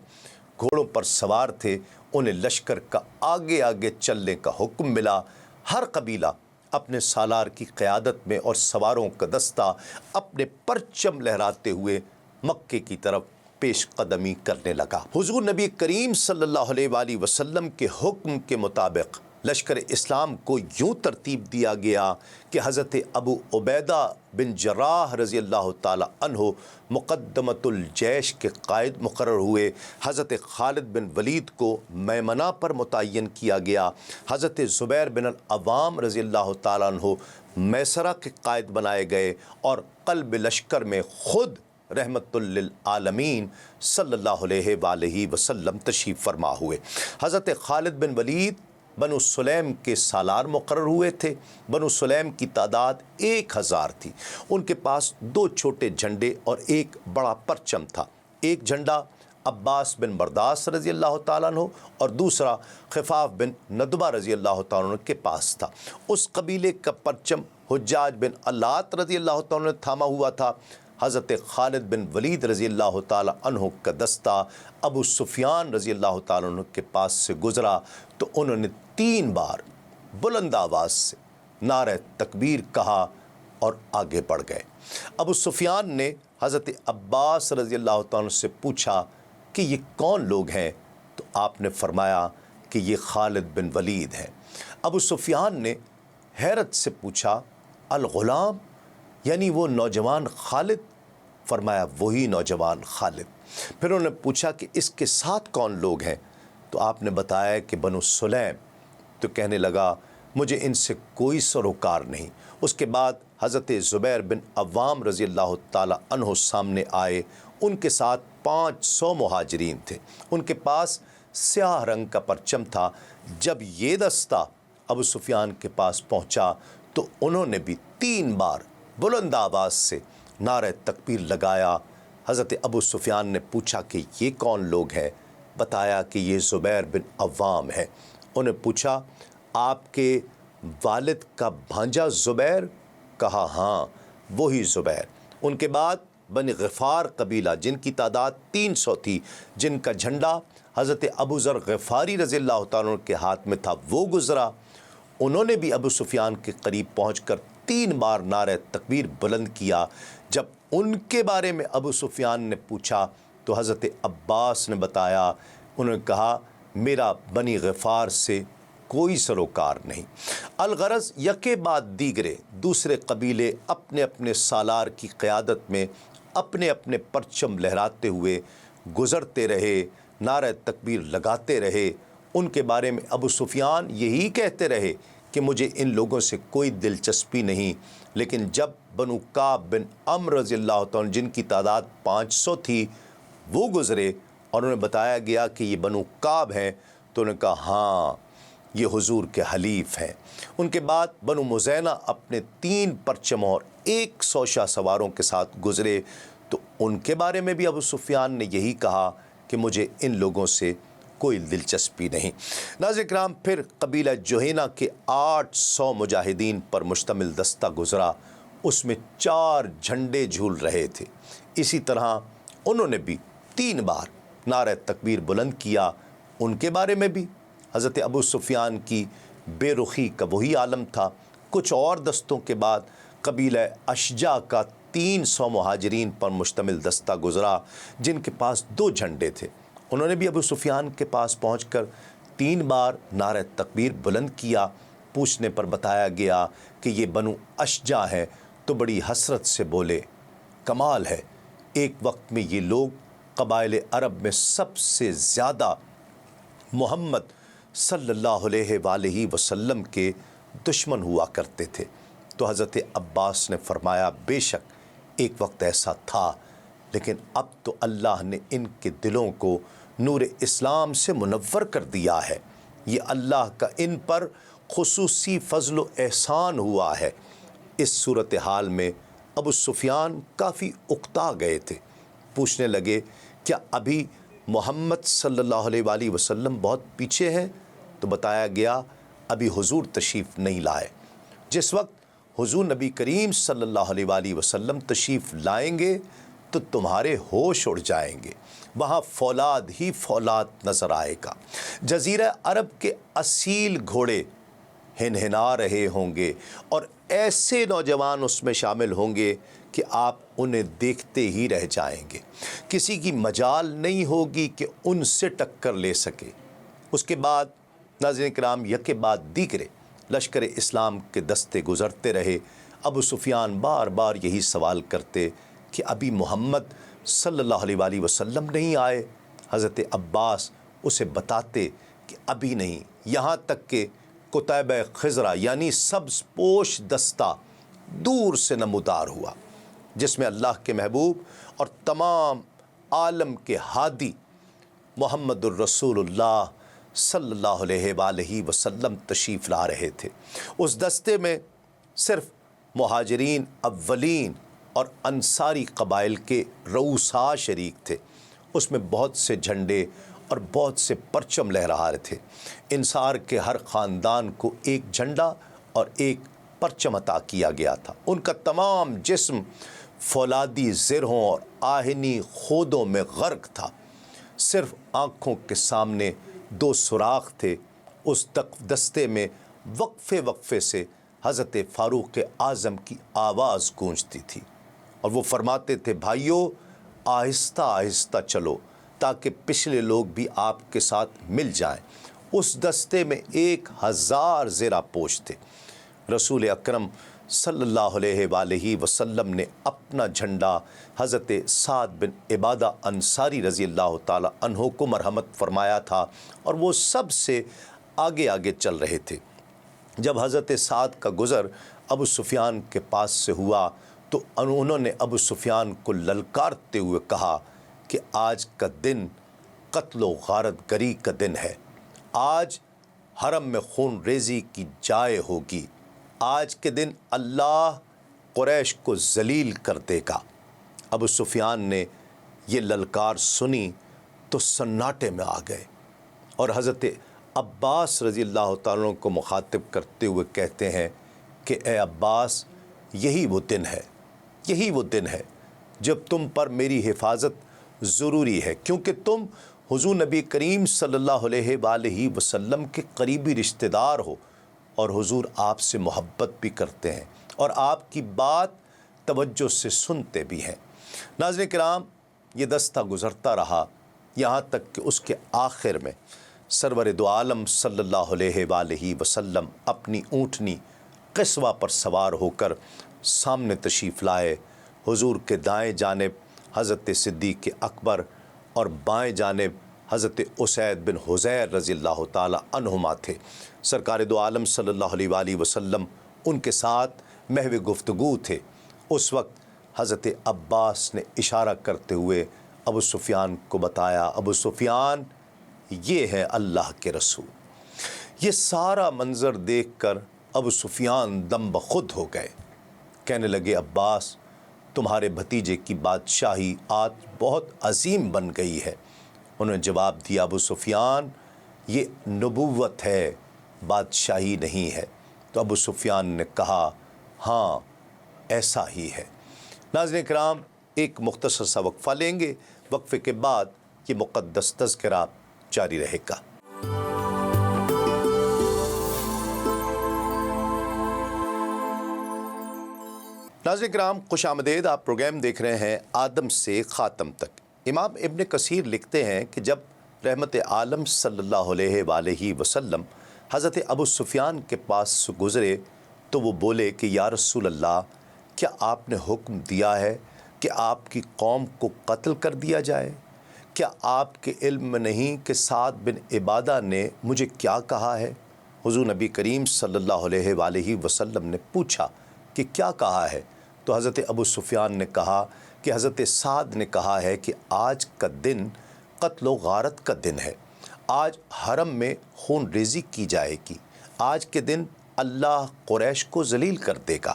[SPEAKER 1] گھوڑوں پر سوار تھے انہیں لشکر کا آگے آگے چلنے کا حکم ملا۔ ہر قبیلہ اپنے سالار کی قیادت میں اور سواروں کا دستہ اپنے پرچم لہراتے ہوئے مکے کی طرف پیش قدمی کرنے لگا۔ حضور نبی کریم صلی اللہ علیہ وآلہ وسلم کے حکم کے مطابق لشکر اسلام کو یوں ترتیب دیا گیا کہ حضرت ابو عبیدہ بن جراح رضی اللہ تعالی عنہ مقدمۃ الجیش کے قائد مقرر ہوئے۔ حضرت خالد بن ولید کو میمنہ پر متعین کیا گیا۔ حضرت زبیر بن العوام رضی اللہ تعالیٰ عنہ میسرہ کے قائد بنائے گئے اور قلب لشکر میں خود رحمت للعالمین صلی اللہ علیہ وآلہ وسلم تشریف فرما ہوئے۔ حضرت خالد بن ولید بنو سلیم کے سالار مقرر ہوئے تھے۔ بنو سلیم کی تعداد 1000 تھی۔ ان کے پاس 2 چھوٹے جھنڈے اور ایک بڑا پرچم تھا۔ ایک جھنڈا عباس بن برداس رضی اللہ تعالیٰ عنہ اور دوسرا خفاف بن ندبہ رضی اللہ تعالیٰ عنہ کے پاس تھا۔ اس قبیلے کا پرچم حجاج بن علات رضی اللہ تعالیٰ عنہ نے تھاما ہوا تھا۔ حضرت خالد بن ولید رضی اللہ تعالیٰ عنہ کا دستہ ابو سفیان رضی اللہ تعالیٰ عنہ کے پاس سے گزرا تو انہوں نے 3 بار بلند آواز سے نعرہ تکبیر کہا اور آگے بڑھ گئے۔ ابو سفیان نے حضرت عباس رضی اللہ تعالیٰ عنہ سے پوچھا کہ یہ کون لوگ ہیں؟ تو آپ نے فرمایا کہ یہ خالد بن ولید ہیں۔ ابو سفیان نے حیرت سے پوچھا الغلام، یعنی وہ نوجوان خالد؟ فرمایا وہی نوجوان خالد۔ پھر انہوں نے پوچھا کہ اس کے ساتھ کون لوگ ہیں؟ تو آپ نے بتایا کہ بنو سلیم۔ تو کہنے لگا مجھے ان سے کوئی سروکار نہیں۔ اس کے بعد حضرت زبیر بن عوام رضی اللہ تعالیٰ عنہ سامنے آئے۔ ان کے ساتھ 500 مہاجرین تھے۔ ان کے پاس سیاہ رنگ کا پرچم تھا۔ جب یہ دستہ ابو سفیان کے پاس پہنچا تو انہوں نے بھی 3 بار بلند آواز سے نعرہ تکبیر لگایا۔ حضرت ابو سفیان نے پوچھا کہ یہ کون لوگ ہیں؟ بتایا کہ یہ زبیر بن عوام ہے۔ انہیں پوچھا آپ کے والد کا بھانجا زبیر؟ کہا ہاں وہی زبیر۔ ان کے بعد بنی غفار قبیلہ جن کی تعداد 300 تھی، جن کا جھنڈا حضرت ابو ذر غفاری رضی اللہ تعالیٰ عنہ کے ہاتھ میں تھا، وہ گزرا۔ انہوں نے بھی ابو سفیان کے قریب پہنچ کر 3 بار نعرہ تکبیر بلند کیا۔ جب ان کے بارے میں ابو سفیان نے پوچھا تو حضرت عباس نے بتایا، انہوں نے کہا میرا بنی غفار سے کوئی سروکار نہیں۔ الغرض یکے بعد دیگرے دوسرے قبیلے اپنے اپنے سالار کی قیادت میں اپنے اپنے پرچم لہراتے ہوئے گزرتے رہے، نعرہ تکبیر لگاتے رہے۔ ان کے بارے میں ابو سفیان یہی کہتے رہے کہ مجھے ان لوگوں سے کوئی دلچسپی نہیں۔ لیکن جب بنو کعب بن عمرو رضی اللہ تعالیٰ جن کی تعداد 500 تھی وہ گزرے اور انہیں بتایا گیا کہ یہ بنو کعب ہیں، تو انہوں نے کہا ہاں یہ حضور کے حلیف ہیں۔ ان کے بعد بنو مزینہ اپنے 3 پرچموں اور 100 شاہ سواروں کے ساتھ گزرے، تو ان کے بارے میں بھی ابو سفیان نے یہی کہا کہ مجھے ان لوگوں سے کوئی دلچسپی نہیں۔ ناظرین کرام، پھر قبیلہ جوہینہ کے 800 مجاہدین پر مشتمل دستہ گزرا۔ اس میں 4 جھنڈے جھول رہے تھے۔ اسی طرح انہوں نے بھی 3 بار نعرہ تکبیر بلند کیا۔ ان کے بارے میں بھی حضرت ابو سفیان کی بے رخی کا وہی عالم تھا۔ کچھ اور دستوں کے بعد قبیلہ اشجع کا 300 مہاجرین پر مشتمل دستہ گزرا جن کے پاس 2 جھنڈے تھے۔ انہوں نے بھی ابو سفیان کے پاس پہنچ کر 3 بار نعرہ تکبیر بلند کیا۔ پوچھنے پر بتایا گیا کہ یہ بنو اشجع ہے تو بڑی حسرت سے بولے، کمال ہے، ایک وقت میں یہ لوگ قبائل عرب میں سب سے زیادہ محمد صلی اللہ علیہ وآلہ وسلم کے دشمن ہوا کرتے تھے۔ تو حضرت عباس نے فرمایا، بے شک ایک وقت ایسا تھا، لیکن اب تو اللہ نے ان کے دلوں کو نور اسلام سے منور کر دیا ہے۔ یہ اللہ کا ان پر خصوصی فضل و احسان ہوا ہے۔ اس صورتحال میں ابو سفیان کافی اکتا گئے تھے۔ پوچھنے لگے، کیا ابھی محمد صلی اللہ علیہ وآلہ وسلم بہت پیچھے ہیں؟ تو بتایا گیا، ابھی حضور تشریف نہیں لائے۔ جس وقت حضور نبی کریم صلی اللہ علیہ وآلہ وسلم تشریف لائیں گے تو تمہارے ہوش اڑ جائیں گے، وہاں فولاد ہی فولاد نظر آئے گا۔ جزیرہ عرب کے اصیل گھوڑے ہنہنا رہے ہوں گے اور ایسے نوجوان اس میں شامل ہوں گے کہ آپ انہیں دیکھتے ہی رہ جائیں گے، کسی کی مجال نہیں ہوگی کہ ان سے ٹکر لے سکے۔ اس کے بعد ناظرین کرام یکے بعد دیگرے لشکر اسلام کے دستے گزرتے رہے۔ ابو سفیان بار بار یہی سوال کرتے کہ ابھی محمد صلی اللہ علیہ وآلہ وسلم نہیں آئے۔ حضرت عباس اسے بتاتے کہ ابھی نہیں، یہاں تک کہ کتیبہ خضرہ یعنی سبز پوش دستہ دور سے نمودار ہوا، جس میں اللہ کے محبوب اور تمام عالم کے ہادی محمد الرسول اللہ صلی اللہ علیہ وآلہ وسلم تشریف لا رہے تھے۔ اس دستے میں صرف مہاجرین اولین اور انصاری قبائل کے رؤساء شریک تھے۔ اس میں بہت سے جھنڈے اور بہت سے پرچم لہرا رہے تھے۔ انصار کے ہر خاندان کو ایک جھنڈا اور ایک پرچم عطا کیا گیا تھا۔ ان کا تمام جسم فولادی زرہوں اور آہنی خودوں میں غرق تھا۔ صرف آنکھوں کے سامنے 2 سوراخ تھے۔ اس دستے میں وقفے وقفے سے حضرت فاروق اعظم کی آواز گونجتی تھی اور وہ فرماتے تھے، بھائیو آہستہ آہستہ چلو تاکہ پچھلے لوگ بھی آپ کے ساتھ مل جائیں۔ اس دستے میں 1000 زیرہ پوش تھے۔ رسول اکرم صلی اللہ علیہ وآلہ وسلم نے اپنا جھنڈا حضرت سعد بن عبادہ انصاری رضی اللہ تعالی عنہ کو مرحمت فرمایا تھا اور وہ سب سے آگے آگے چل رہے تھے۔ جب حضرت سعد کا گزر ابو سفیان کے پاس سے ہوا تو انہوں نے ابو سفیان کو للکارتے ہوئے کہا کہ آج کا دن قتل و غارت گری کا دن ہے، آج حرم میں خون ریزی کی جائے ہوگی، آج کے دن اللہ قریش کو ذلیل کر دے گا۔ ابو سفیان نے یہ للکار سنی تو سناٹے میں آ گئے اور حضرت عباس رضی اللہ تعالیٰ کو مخاطب کرتے ہوئے کہتے ہیں کہ اے عباس، یہی وہ دن ہے، یہی وہ دن ہے جب تم پر میری حفاظت ضروری ہے، کیونکہ تم حضور نبی کریم صلی اللہ علیہ وآلہ وسلم کے قریبی رشتہ دار ہو اور حضور آپ سے محبت بھی کرتے ہیں اور آپ کی بات توجہ سے سنتے بھی ہیں۔ ناظرین کرام، یہ دستہ گزرتا رہا یہاں تک کہ اس کے آخر میں سرور دو عالم صلی اللہ علیہ وآلہ وسلم اپنی اونٹنی قصوہ پر سوار ہو کر سامنے تشریف لائے۔ حضور کے دائیں جانب حضرت صدیق اکبر اور بائیں جانب حضرت اسید بن حضیر رضی اللہ تعالی عنہما تھے۔ سرکار دو عالم صلی اللہ علیہ وآلہ وسلم ان کے ساتھ محو گفتگو تھے۔ اس وقت حضرت عباس نے اشارہ کرتے ہوئے ابو سفیان کو بتایا، ابو سفیان، یہ ہے اللہ کے رسول۔ یہ سارا منظر دیکھ کر ابو سفیان دم بخود ہو گئے، کہنے لگے، عباس، تمہارے بھتیجے کی بادشاہی آج بہت عظیم بن گئی ہے۔ انہوں نے جواب دیا، ابو سفیان، یہ نبوت ہے، بادشاہی نہیں ہے۔ تو ابو سفیان نے کہا، ہاں ایسا ہی ہے۔ ناظرین کرام، ایک مختصر سا وقفہ لیں گے، وقفے کے بعد یہ مقدس تذکرہ جاری رہے گا۔ ناظرین کرام، خوش آمدید۔ آپ پروگرام دیکھ رہے ہیں آدم سے خاتم تک۔ امام ابن کثیر لکھتے ہیں کہ جب رحمت عالم صلی اللہ علیہ وآلہ وسلم حضرت ابو سفیان کے پاس سے گزرے تو وہ بولے کہ یا رسول اللہ، کیا آپ نے حکم دیا ہے کہ آپ کی قوم کو قتل کر دیا جائے؟ کیا آپ کے علم میں نہیں کہ سعد بن عبادہ نے مجھے کیا کہا ہے؟ حضور نبی کریم صلی اللہ علیہ وآلہ وسلم نے پوچھا کہ کیا کہا ہے؟ تو حضرت ابو سفیان نے کہا کہ حضرت سعد نے کہا ہے کہ آج کا دن قتل و غارت کا دن ہے، آج حرم میں خون ریزی کی جائے گی، آج کے دن اللہ قریش کو ذلیل کر دے گا۔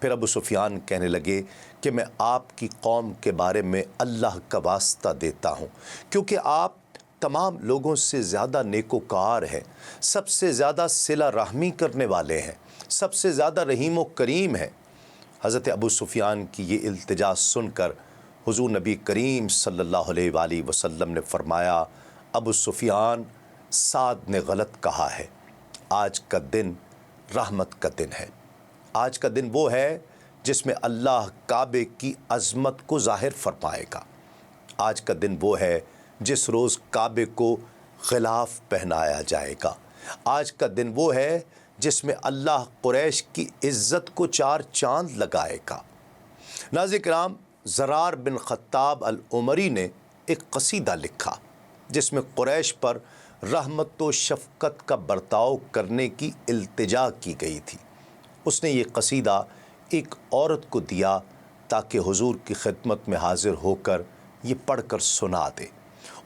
[SPEAKER 1] پھر ابو سفیان کہنے لگے کہ میں آپ کی قوم کے بارے میں اللہ کا واسطہ دیتا ہوں، کیونکہ آپ تمام لوگوں سے زیادہ نیکوکار ہیں، سب سے زیادہ صلہ رحمی کرنے والے ہیں، سب سے زیادہ رحیم و کریم ہیں۔ حضرت ابو سفیان کی یہ التجا سن کر حضور نبی کریم صلی اللہ علیہ وآلہ وسلم نے فرمایا، ابو سفیان، سعد نے غلط کہا ہے، آج کا دن رحمت کا دن ہے۔ آج کا دن وہ ہے جس میں اللہ کعبے کی عظمت کو ظاہر فرمائے گا۔ آج کا دن وہ ہے جس روز کعبے کو غلاف پہنایا جائے گا۔ آج کا دن وہ ہے جس میں اللہ قریش کی عزت کو چار چاند لگائے گا۔ ناظرین کرام، زرار بن خطاب العمری نے ایک قصیدہ لکھا جس میں قریش پر رحمت و شفقت کا برتاؤ کرنے کی التجا کی گئی تھی۔ اس نے یہ قصیدہ ایک عورت کو دیا تاکہ حضور کی خدمت میں حاضر ہو کر یہ پڑھ کر سنا دے۔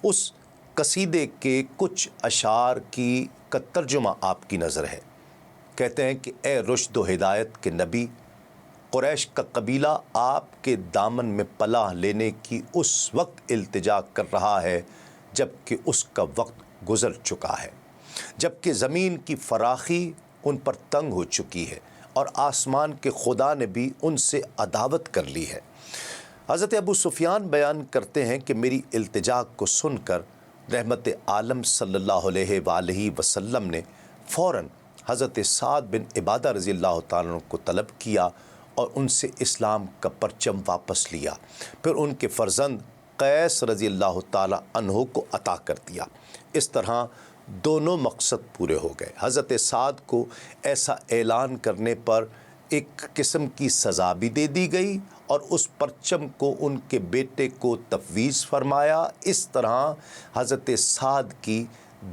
[SPEAKER 1] اس قصیدے کے کچھ اشعار کا ترجمہ آپ کی نظر ہے۔ کہتے ہیں کہ اے رشد و ہدایت کے نبی، قریش کا قبیلہ آپ کے دامن میں پناہ لینے کی اس وقت التجا کر رہا ہے جب کہ اس کا وقت گزر چکا ہے، جب کہ زمین کی فراخی ان پر تنگ ہو چکی ہے اور آسمان کے خدا نے بھی ان سے عداوت کر لی ہے۔ حضرت ابو سفیان بیان کرتے ہیں کہ میری التجا کو سن کر رحمت عالم صلی اللہ علیہ وآلہ وسلم نے فوراً حضرت سعد بن عبادہ رضی اللہ تعالیٰ عنہ کو طلب کیا اور ان سے اسلام کا پرچم واپس لیا، پھر ان کے فرزند قیس رضی اللہ تعالیٰ عنہ کو عطا کر دیا۔ اس طرح دونوں مقصد پورے ہو گئے۔ حضرت سعد کو ایسا اعلان کرنے پر ایک قسم کی سزا بھی دے دی گئی اور اس پرچم کو ان کے بیٹے کو تفویض فرمایا۔ اس طرح حضرت سعد کی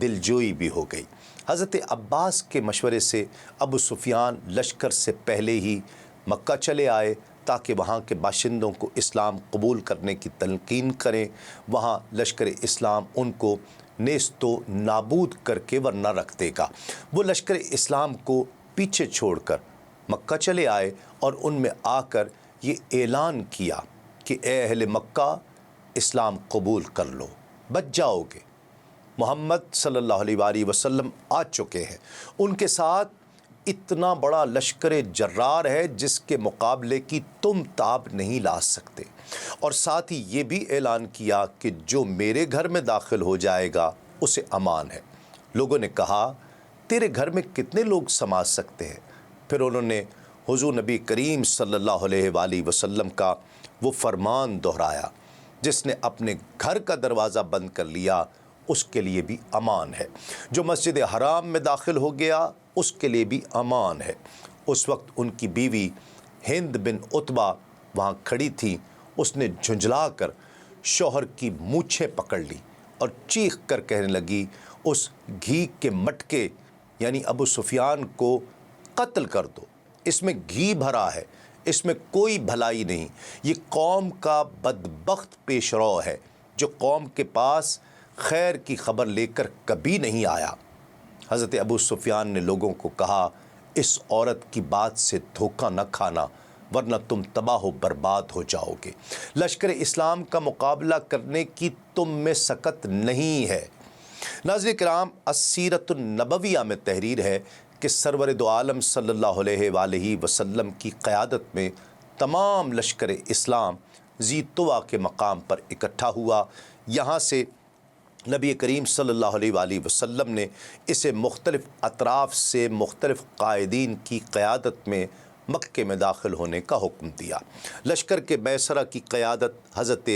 [SPEAKER 1] دلجوئی بھی ہو گئی۔ حضرت عباس کے مشورے سے ابو سفیان لشکر سے پہلے ہی مکہ چلے آئے تاکہ وہاں کے باشندوں کو اسلام قبول کرنے کی تلقین کریں۔ وہاں لشکر اسلام ان کو نیست و نابود کر کے ورنہ رکھ دے گا۔ وہ لشکر اسلام کو پیچھے چھوڑ کر مکہ چلے آئے اور ان میں آ کر یہ اعلان کیا کہ اے اہل مکہ، اسلام قبول کر لو، بچ جاؤ گے۔ محمد صلی اللہ علیہ وآلہ وسلم آ چکے ہیں، ان کے ساتھ اتنا بڑا لشکر جرار ہے جس کے مقابلے کی تم تاب نہیں لا سکتے، اور ساتھ ہی یہ بھی اعلان کیا کہ جو میرے گھر میں داخل ہو جائے گا اسے امان ہے۔ لوگوں نے کہا تیرے گھر میں کتنے لوگ سما سکتے ہیں؟ پھر انہوں نے حضور نبی کریم صلی اللہ علیہ وآلہ وسلم کا وہ فرمان دہرایا، جس نے اپنے گھر کا دروازہ بند کر لیا اس کے لیے بھی امان ہے، جو مسجد حرام میں داخل ہو گیا اس کے لیے بھی امان ہے۔ اس وقت ان کی بیوی ہند بن عتبہ وہاں کھڑی تھی، اس نے جھنجھلا کر شوہر کی مونچھیں پکڑ لی اور چیخ کر کہنے لگی، اس گھی کے مٹکے یعنی ابو سفیان کو قتل کر دو، اس میں گھی بھرا ہے، اس میں کوئی بھلائی نہیں، یہ قوم کا بدبخت پیش رو ہے جو قوم کے پاس خیر کی خبر لے کر کبھی نہیں آیا۔ حضرت ابو سفیان نے لوگوں کو کہا، اس عورت کی بات سے دھوکہ نہ کھانا ورنہ تم تباہ و برباد ہو جاؤ گے۔ لشکر اسلام کا مقابلہ کرنے کی تم میں سکت نہیں ہے۔ ناظرین کرام، السیرۃ النبویہ میں تحریر ہے کہ سرور دو عالم صلی اللہ علیہ وآلہ وسلم کی قیادت میں تمام لشکر اسلام ذی طویٰ کے مقام پر اکٹھا ہوا۔ یہاں سے نبی کریم صلی اللہ علیہ وآلہ وسلم نے اسے مختلف اطراف سے مختلف قائدین کی قیادت میں مکے میں داخل ہونے کا حکم دیا۔ لشکر کے بیسرہ کی قیادت حضرت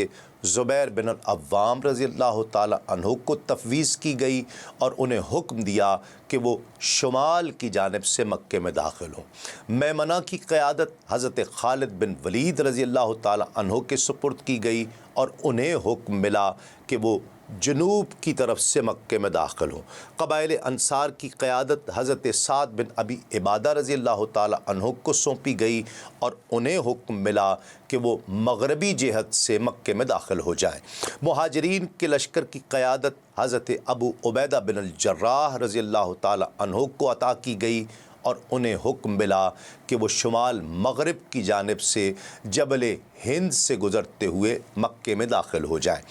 [SPEAKER 1] زبیر بن العوام رضی اللہ تعالی عنہ کو تفویض کی گئی اور انہیں حکم دیا کہ وہ شمال کی جانب سے مکے میں داخل ہوں۔ میمنہ کی قیادت حضرت خالد بن ولید رضی اللہ تعالی عنہ کے سپرد کی گئی اور انہیں حکم ملا کہ وہ جنوب کی طرف سے مکے میں داخل ہوں۔ قبائل انصار کی قیادت حضرت سعد بن ابی عبادہ رضی اللہ تعالی عنہ کو سونپی گئی اور انہیں حکم ملا کہ وہ مغربی جہت سے مکے میں داخل ہو جائیں۔ مہاجرین کے لشکر کی قیادت حضرت ابو عبیدہ بن الجراح رضی اللہ تعالی عنہ کو عطا کی گئی اور انہیں حکم ملا کہ وہ شمال مغرب کی جانب سے جبل ہند سے گزرتے ہوئے مکے میں داخل ہو جائیں۔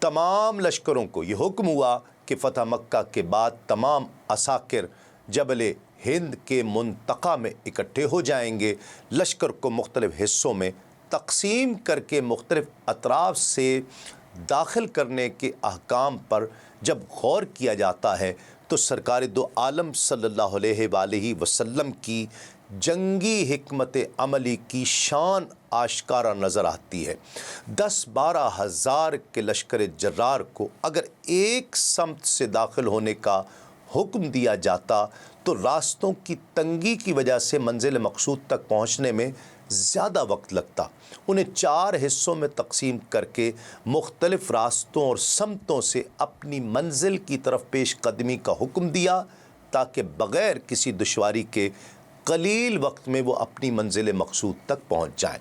[SPEAKER 1] تمام لشکروں کو یہ حکم ہوا کہ فتح مکہ کے بعد تمام عساکر جبل ہند کے منطقہ میں اکٹھے ہو جائیں گے۔ لشکر کو مختلف حصوں میں تقسیم کر کے مختلف اطراف سے داخل کرنے کے احکام پر جب غور کیا جاتا ہے تو سرکار دو عالم صلی اللہ علیہ وآلہ وسلم کی جنگی حکمت عملی کی شان آشکارا نظر آتی ہے۔ 10-12 ہزار کے لشکر جرار کو اگر ایک سمت سے داخل ہونے کا حکم دیا جاتا تو راستوں کی تنگی کی وجہ سے منزل مقصود تک پہنچنے میں زیادہ وقت لگتا۔ انہیں 4 حصوں میں تقسیم کر کے مختلف راستوں اور سمتوں سے اپنی منزل کی طرف پیش قدمی کا حکم دیا تاکہ بغیر کسی دشواری کے قلیل وقت میں وہ اپنی منزل مقصود تک پہنچ جائیں۔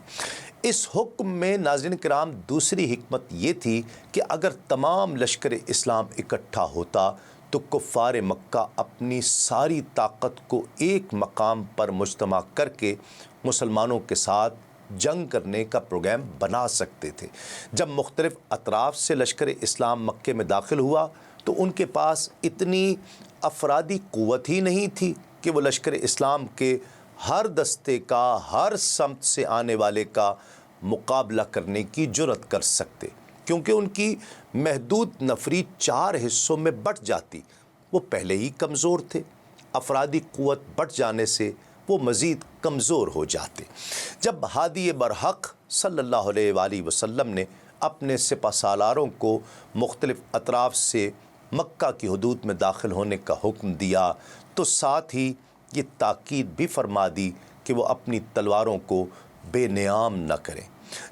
[SPEAKER 1] اس حکم میں ناظرین کرام دوسری حکمت یہ تھی کہ اگر تمام لشکر اسلام اکٹھا ہوتا تو کفار مکہ اپنی ساری طاقت کو ایک مقام پر مجتمع کر کے مسلمانوں کے ساتھ جنگ کرنے کا پروگرام بنا سکتے تھے۔ جب مختلف اطراف سے لشکر اسلام مکے میں داخل ہوا تو ان کے پاس اتنی افرادی قوت ہی نہیں تھی کہ وہ لشکر اسلام کے ہر دستے کا ہر سمت سے آنے والے کا مقابلہ کرنے کی جرأت کر سکتے، کیونکہ ان کی محدود نفری 4 حصوں میں بٹ جاتی۔ وہ پہلے ہی کمزور تھے، افرادی قوت بٹ جانے سے وہ مزید کمزور ہو جاتے۔ جب ہادی برحق صلی اللہ علیہ وآلہ وسلم نے اپنے سپہ سالاروں کو مختلف اطراف سے مکہ کی حدود میں داخل ہونے کا حکم دیا تو ساتھ ہی یہ تاکید بھی فرما دی کہ وہ اپنی تلواروں کو بے نیام نہ کریں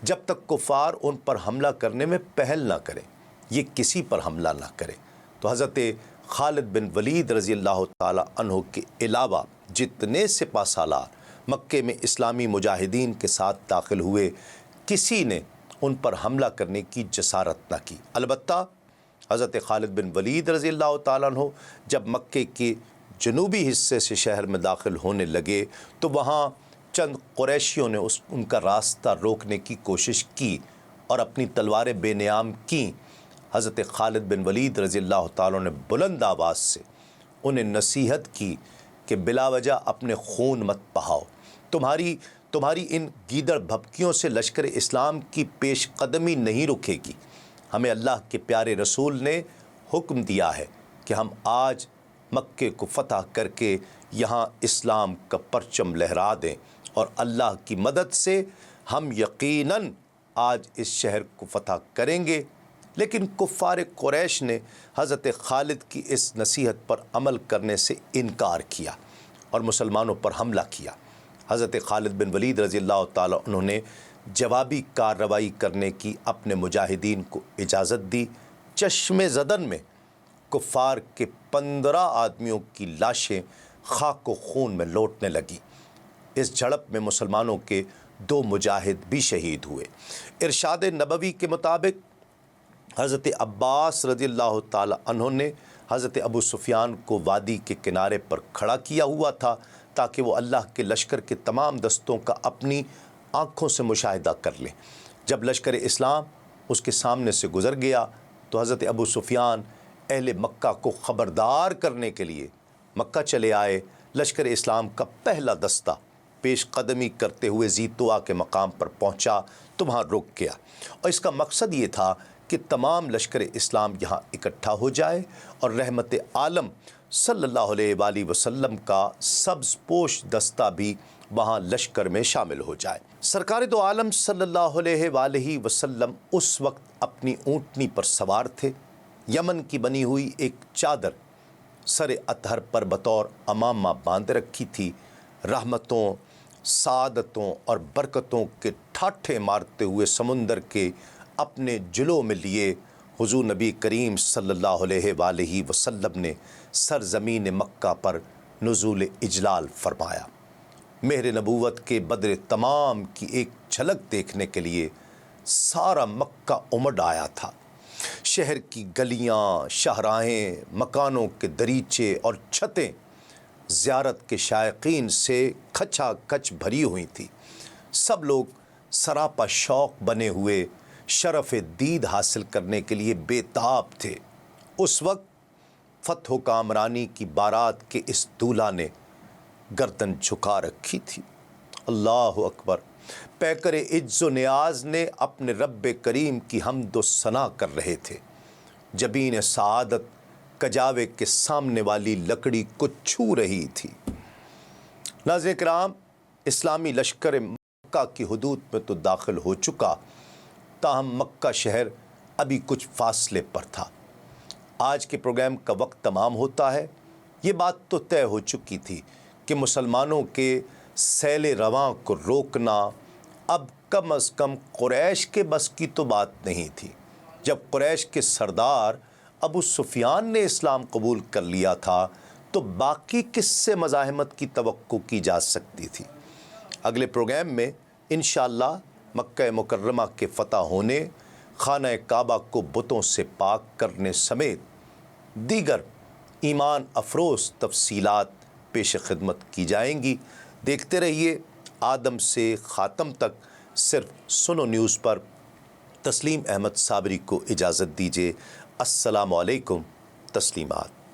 [SPEAKER 1] جب تک کفار ان پر حملہ کرنے میں پہل نہ کریں، یہ کسی پر حملہ نہ کریں۔ تو حضرت خالد بن ولید رضی اللہ تعالی عنہ کے علاوہ جتنے سپہ سالار مکے میں اسلامی مجاہدین کے ساتھ داخل ہوئے، کسی نے ان پر حملہ کرنے کی جسارت نہ کی۔ البتہ حضرت خالد بن ولید رضی اللہ تعالیٰ عنہ جب مکے کے جنوبی حصے سے شہر میں داخل ہونے لگے تو وہاں چند قریشیوں نے ان کا راستہ روکنے کی کوشش کی اور اپنی تلواریں بے نیام کیں۔ حضرت خالد بن ولید رضی اللہ تعالیٰ نے بلند آواز سے انہیں نصیحت کی کہ بلا وجہ اپنے خون مت بہاؤ، تمہاری ان گیدڑ بھبکیوں سے لشکر اسلام کی پیش قدمی نہیں رکے گی۔ ہمیں اللہ کے پیارے رسول نے حکم دیا ہے کہ ہم آج مکے کو فتح کر کے یہاں اسلام کا پرچم لہرا دیں، اور اللہ کی مدد سے ہم یقیناً آج اس شہر کو فتح کریں گے۔ لیکن کفار قریش نے حضرت خالد کی اس نصیحت پر عمل کرنے سے انکار کیا اور مسلمانوں پر حملہ کیا۔ حضرت خالد بن ولید رضی اللہ تعالیٰ انہوں نے جوابی کارروائی کرنے کی اپنے مجاہدین کو اجازت دی۔ چشم زدن میں کفار کے 15 آدمیوں کی لاشیں خاک و خون میں لوٹنے لگیں۔ اس جھڑپ میں مسلمانوں کے 2 مجاہد بھی شہید ہوئے۔ ارشاد نبوی کے مطابق حضرت عباس رضی اللہ تعالی عنہ نے حضرت ابو سفیان کو وادی کے کنارے پر کھڑا کیا ہوا تھا تاکہ وہ اللہ کے لشکر کے تمام دستوں کا اپنی آنکھوں سے مشاہدہ کر لیں۔ جب لشکر اسلام اس کے سامنے سے گزر گیا تو حضرت ابو سفیان اہل مکہ کو خبردار کرنے کے لیے مکہ چلے آئے۔ لشکر اسلام کا پہلا دستہ پیش قدمی کرتے ہوئے زیتوا کے مقام پر پہنچا تو وہاں رک گیا، اور اس کا مقصد یہ تھا کہ تمام لشکر اسلام یہاں اکٹھا ہو جائے اور رحمت عالم صلی اللہ علیہ وآلہ وسلم کا سبز پوش دستہ بھی وہاں لشکر میں شامل ہو جائے۔ سرکار دو عالم صلی اللہ علیہ وآلہ وسلم اس وقت اپنی اونٹنی پر سوار تھے۔ یمن کی بنی ہوئی ایک چادر سر اطہر پر بطور امامہ باندھ رکھی تھی۔ رحمتوں، سعادتوں اور برکتوں کے ٹھاٹھے مارتے ہوئے سمندر کے اپنے جلو میں لیے حضور نبی کریم صلی اللہ علیہ وآلہ وسلم نے سرزمین مکہ پر نزول اجلال فرمایا۔ مہر نبوت کے بدر تمام کی ایک جھلک دیکھنے کے لیے سارا مکہ امڈ آیا تھا۔ شہر کی گلیاں، شاہراہیں، مکانوں کے دریچے اور چھتیں زیارت کے شائقین سے کھچا کھچ بھری ہوئی تھی۔ سب لوگ سراپا شوق بنے ہوئے شرف دید حاصل کرنے کے لیے بے تاب تھے۔ اس وقت فتح و کامرانی کی بارات کے اس دولہا نے گردن جھکا رکھی تھی۔ اللہ اکبر! پیکر عز و نیاز نے اپنے رب کریم کی حمد و ثنا کر رہے تھے۔ جبین سعادت کجاوے کے سامنے والی لکڑی کو چھو رہی تھی۔ ناظرین کرام، اسلامی لشکر مکہ کی حدود میں تو داخل ہو چکا، تاہم مکہ شہر ابھی کچھ فاصلے پر تھا۔ آج کے پروگرام کا وقت تمام ہوتا ہے۔ یہ بات تو طے ہو چکی تھی کہ مسلمانوں کے سیل رواں کو روکنا اب کم از کم قریش کے بس کی تو بات نہیں تھی۔ جب قریش کے سردار ابو سفیان نے اسلام قبول کر لیا تھا تو باقی کس سے مزاحمت کی توقع کی جا سکتی تھی؟ اگلے پروگرام میں انشاءاللہ مکہ مکرمہ کے فتح ہونے، خانہ کعبہ کو بتوں سے پاک کرنے سمیت دیگر ایمان افروز تفصیلات پیش خدمت کی جائیں گی۔ دیکھتے رہیے آدم سے خاتم تک صرف سنو نیوز پر۔ تسلیم احمد صابری کو اجازت دیجیے۔ السلام علیکم، تسلیمات۔